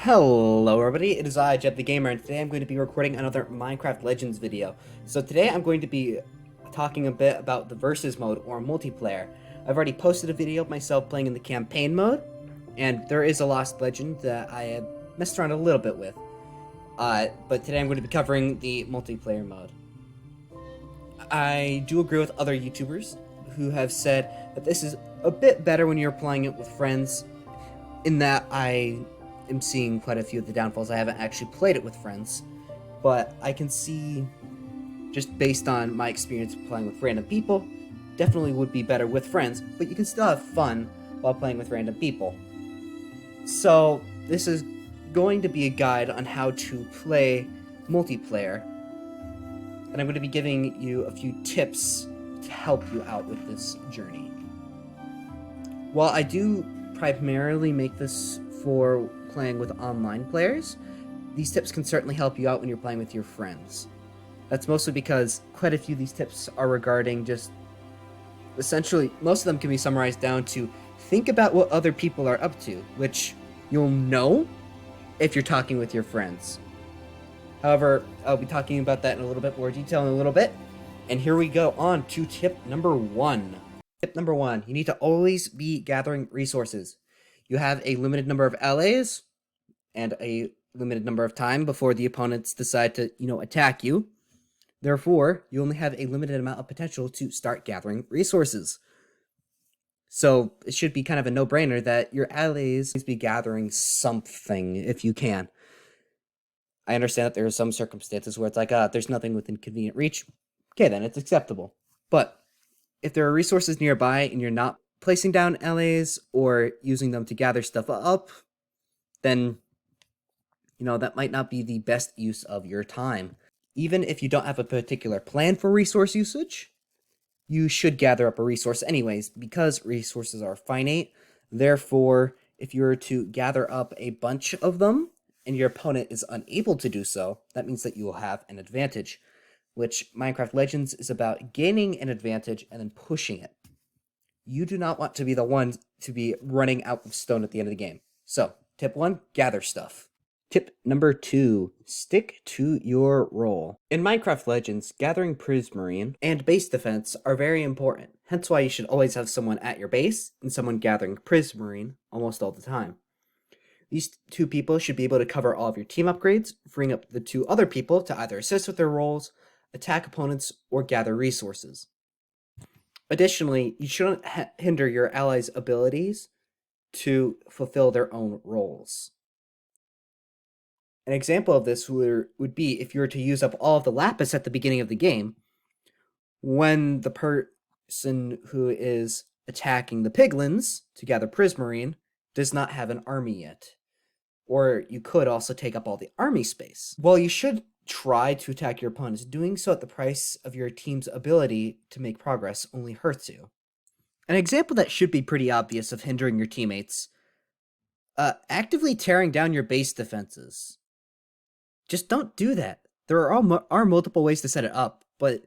Hello everybody, it is I, Jeb the Gamer, and today I'm going to be recording another Minecraft Legends video. So today I'm going to be talking a bit about the Versus mode, or multiplayer. I've already posted a video of myself playing in the campaign mode, and there is a Lost Legend that I have messed around a little bit with. But today I'm going to be covering the multiplayer mode. I do agree with other YouTubers who have said that this is a bit better when you're playing it with friends, in that I am seeing quite a few of the downfalls. I haven't actually played it with friends, but I can see, just based on my experience playing with random people, definitely would be better with friends, but you can still have fun while playing with random people. So this is going to be a guide on how to play multiplayer, and I'm going to be giving you a few tips to help you out with this journey. While I do primarily make this for playing with online players, these tips can certainly help you out when you're playing with your friends. That's mostly because quite a few of these tips are regarding just, essentially, most of them can be summarized down to think about what other people are up to, which you'll know if you're talking with your friends. However, I'll be talking about that in a little bit more detail in a little bit. And here we go on to tip number 1. Tip number 1, you need to always be gathering resources. You have a limited number of allies and a limited number of time before the opponents decide to, attack you. Therefore, you only have a limited amount of potential to start gathering resources. So it should be kind of a no-brainer that your allies be gathering something if you can. I understand that there are some circumstances where it's like, there's nothing within convenient reach. Okay, then it's acceptable. But if there are resources nearby and you're not placing down allies or using them to gather stuff up, then, that might not be the best use of your time. Even if you don't have a particular plan for resource usage, you should gather up a resource anyways, because resources are finite. Therefore, if you were to gather up a bunch of them and your opponent is unable to do so, that means that you will have an advantage, which Minecraft Legends is about gaining an advantage and then pushing it. You do not want to be the one to be running out of stone at the end of the game. So, tip 1, gather stuff. Tip number 2, stick to your role. In Minecraft Legends, gathering Prismarine and base defense are very important, hence why you should always have someone at your base and someone gathering Prismarine almost all the time. These two people should be able to cover all of your team upgrades, freeing up the 2 other people to either assist with their roles, attack opponents, or gather resources. Additionally, you shouldn't hinder your allies' abilities to fulfill their own roles. An example of this would be if you were to use up all of the lapis at the beginning of the game, when the person who is attacking the piglins to gather Prismarine does not have an army yet. Or you could also take up all the army space. While you should try to attack your opponents, doing so at the price of your team's ability to make progress only hurts you. An example that should be pretty obvious of hindering your teammates, actively tearing down your base defenses. Just don't do that. There are multiple ways to set it up, but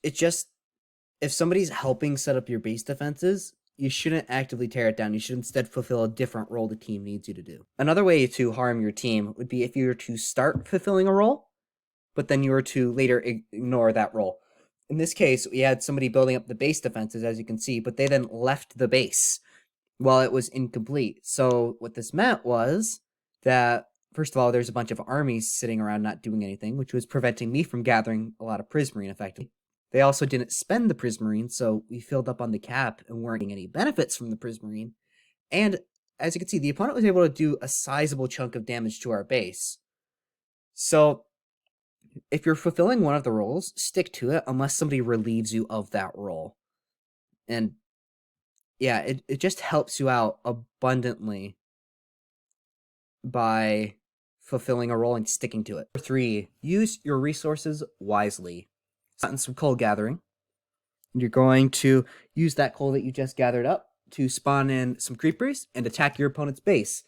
if somebody's helping set up your base defenses, you shouldn't actively tear it down. You should instead fulfill a different role the team needs you to do. Another way to harm your team would be if you were to start fulfilling a role, but then you were to later ignore that role. In this case, we had somebody building up the base defenses, as you can see, but they then left the base while it was incomplete. So what this meant was that, first of all, there's a bunch of armies sitting around not doing anything, which was preventing me from gathering a lot of Prismarine effectively. They also didn't spend the Prismarine, so we filled up on the cap and weren't getting any benefits from the Prismarine. And as you can see, the opponent was able to do a sizable chunk of damage to our base. So if you're fulfilling one of the roles, stick to it unless somebody relieves you of that role. And yeah, it just helps you out abundantly by fulfilling a role and sticking to it. 3, use your resources wisely. Gotten some coal gathering. You're going to use that coal that you just gathered up to spawn in some creepers and attack your opponent's base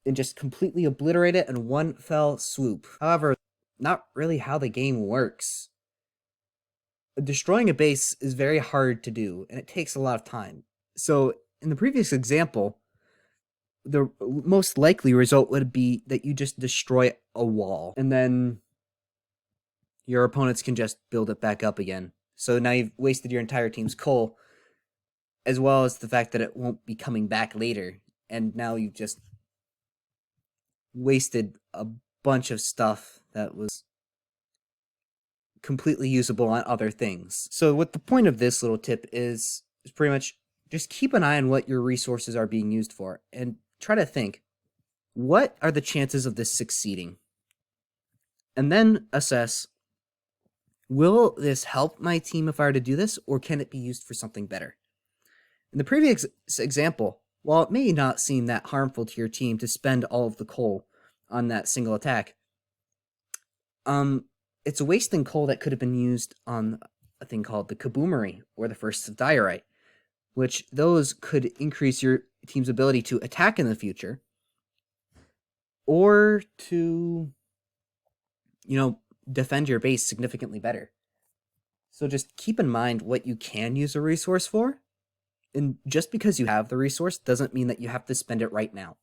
and just completely obliterate it in one fell swoop. However, not really how the game works. Destroying a base is very hard to do, and it takes a lot of time. So, in the previous example, the most likely result would be that you just destroy a wall, and then your opponents can just build it back up again. So now you've wasted your entire team's coal, as well as the fact that it won't be coming back later. And now you've just wasted a bunch of stuff that was completely usable on other things. So what the point of this little tip is pretty much just keep an eye on what your resources are being used for and try to think, what are the chances of this succeeding? And then assess, will this help my team if I were to do this, or can it be used for something better? In the previous example, while it may not seem that harmful to your team to spend all of the coal on that single attack, it's a wasting coal that could have been used on a thing called the Kaboomery or the First of Diorite, which those could increase your team's ability to attack in the future, or to, defend your base significantly better. So just keep in mind what you can use a resource for, and just because you have the resource doesn't mean that you have to spend it right now.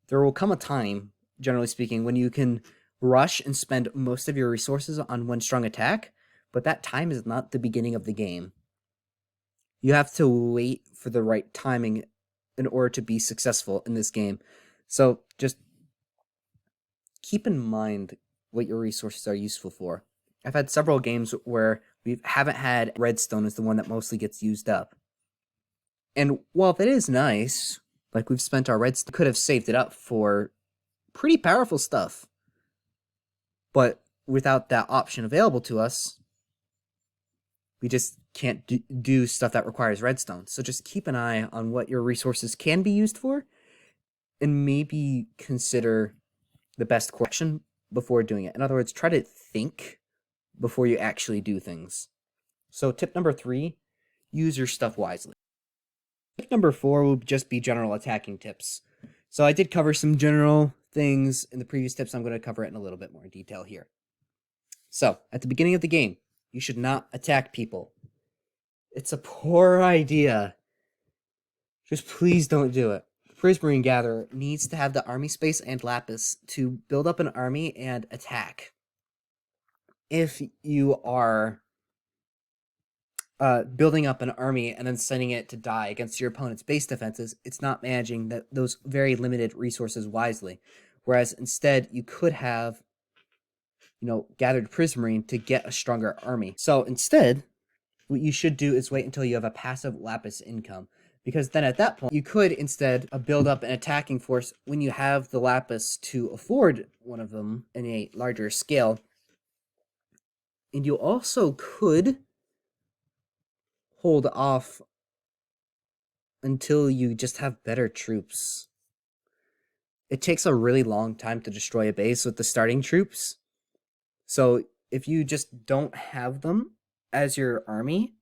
There will come a time, generally speaking, when you can rush and spend most of your resources on one strong attack, but that time is not the beginning of the game. You have to wait for the right timing in order to be successful in this game. So just keep in mind what your resources are useful for. I've had several games where we haven't had redstone as the one that mostly gets used up. And while that is nice, like we've spent our redstone, could have saved it up for pretty powerful stuff. But without that option available to us, we just can't do stuff that requires redstone. So just keep an eye on what your resources can be used for, and maybe consider the best course action before doing it. In other words, try to think before you actually do things. So tip number 3, use your stuff wisely. Tip number 4 will just be general attacking tips. So I did cover some general things in the previous tips. I'm going to cover it in a little bit more detail here. So at the beginning of the game, you should not attack people. It's a poor idea. Just please don't do it. Prismarine Gatherer needs to have the army space and lapis to build up an army and attack. If you are building up an army and then sending it to die against your opponent's base defenses, it's not managing those very limited resources wisely. Whereas instead, you could have, gathered Prismarine to get a stronger army. So instead, what you should do is wait until you have a passive lapis income. Because then at that point, you could instead build up an attacking force when you have the lapis to afford one of them in a larger scale. And you also could hold off until you just have better troops. It takes a really long time to destroy a base with the starting troops. So if you just don't have them as your army,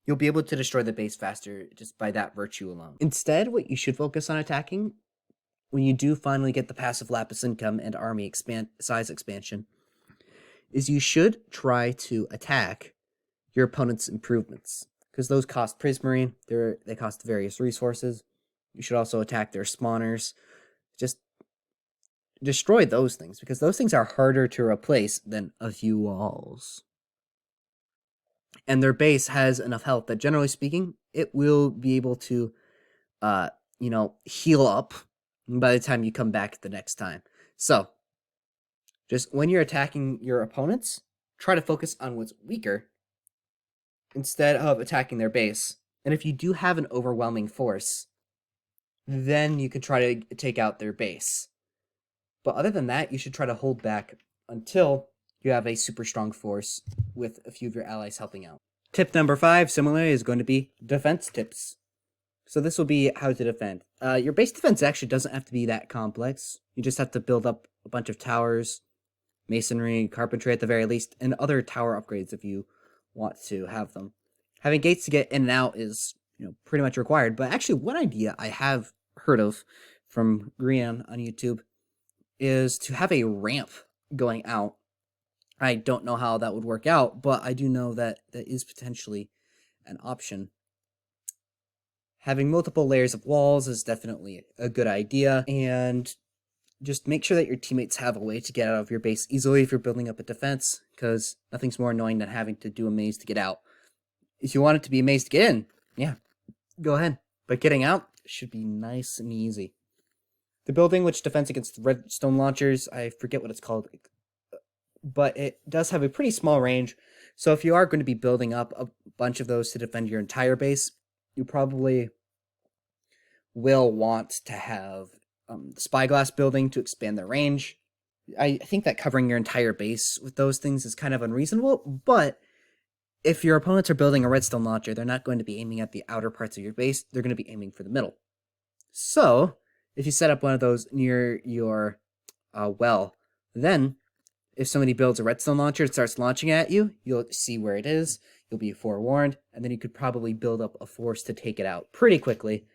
you'll be able to destroy the base faster just by that virtue alone. Instead, what you should focus on attacking, when you do finally get the passive lapis income and army size expansion, is you should try to attack your opponent's improvements. Because those cost Prismarine, they cost various resources. You should also attack their spawners. Just destroy those things, because those things are harder to replace than a few walls. And their base has enough health that, generally speaking, it will be able to, heal up by the time you come back the next time. So, just when you're attacking your opponents, try to focus on what's weaker instead of attacking their base. And if you do have an overwhelming force, then you can try to take out their base. But other than that, you should try to hold back until you have a super strong force with a few of your allies helping out. Tip number 5, similarly, is going to be defense tips. So this will be how to defend. Your base defense actually doesn't have to be that complex. You just have to build up a bunch of towers, masonry, carpentry at the very least, and other tower upgrades if you want to have them. Having gates to get in and out is, pretty much required. But actually, one idea I have heard of from Grian on YouTube is to have a ramp going out. I don't know how that would work out, but I do know that that is potentially an option. Having multiple layers of walls is definitely a good idea, and just make sure that your teammates have a way to get out of your base easily if you're building up a defense, because nothing's more annoying than having to do a maze to get out. If you want it to be a maze to get in, yeah, go ahead. But getting out should be nice and easy. The building which defends against redstone launchers, I forget what it's called, but it does have a pretty small range. So if you are going to be building up a bunch of those to defend your entire base, you probably will want to have the spyglass building to expand their range. I think that covering your entire base with those things is kind of unreasonable, but if your opponents are building a redstone launcher, they're not going to be aiming at the outer parts of your base, they're going to be aiming for the middle. So, if you set up one of those near your well, then if somebody builds a redstone launcher and starts launching at you, you'll see where it is, you'll be forewarned, and then you could probably build up a force to take it out pretty quickly,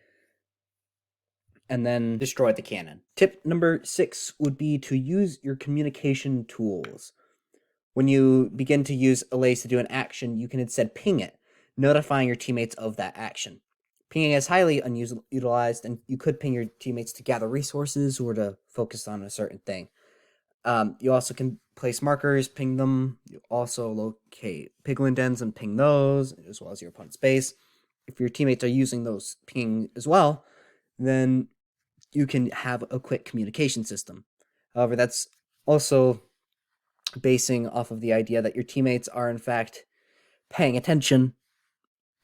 and then destroy the cannon. Tip number 6 would be to use your communication tools. When you begin to use allays to do an action, you can instead ping it, notifying your teammates of that action. Pinging is highly unutilized, and you could ping your teammates to gather resources or to focus on a certain thing. You also can place markers, ping them. You also locate piglin dens and ping those, as well as your opponent's base. If your teammates are using those ping as well, then you can have a quick communication system. However, that's also basing off of the idea that your teammates are in fact paying attention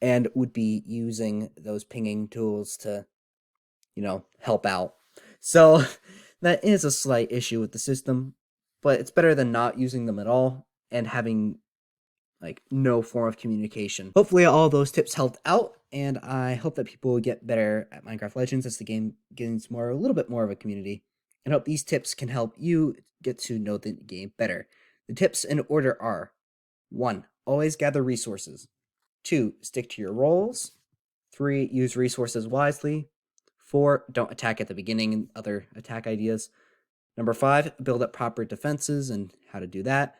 and would be using those pinging tools to, help out. So that is a slight issue with the system, but it's better than not using them at all and having no form of communication. Hopefully all those tips helped out, and I hope that people get better at Minecraft Legends as the game gains a little bit more of a community, and hope these tips can help you get to know the game better. The tips in order are: 1. Always gather resources. 2. Stick to your roles. 3. Use resources wisely. 4. Don't attack at the beginning and other attack ideas. Number 5. Build up proper defenses and how to do that.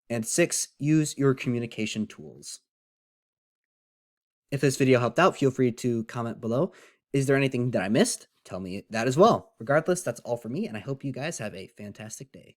And 6. Use your communication tools. If this video helped out, feel free to comment below. Is there anything that I missed? Tell me that as well. Regardless, that's all for me, and I hope you guys have a fantastic day.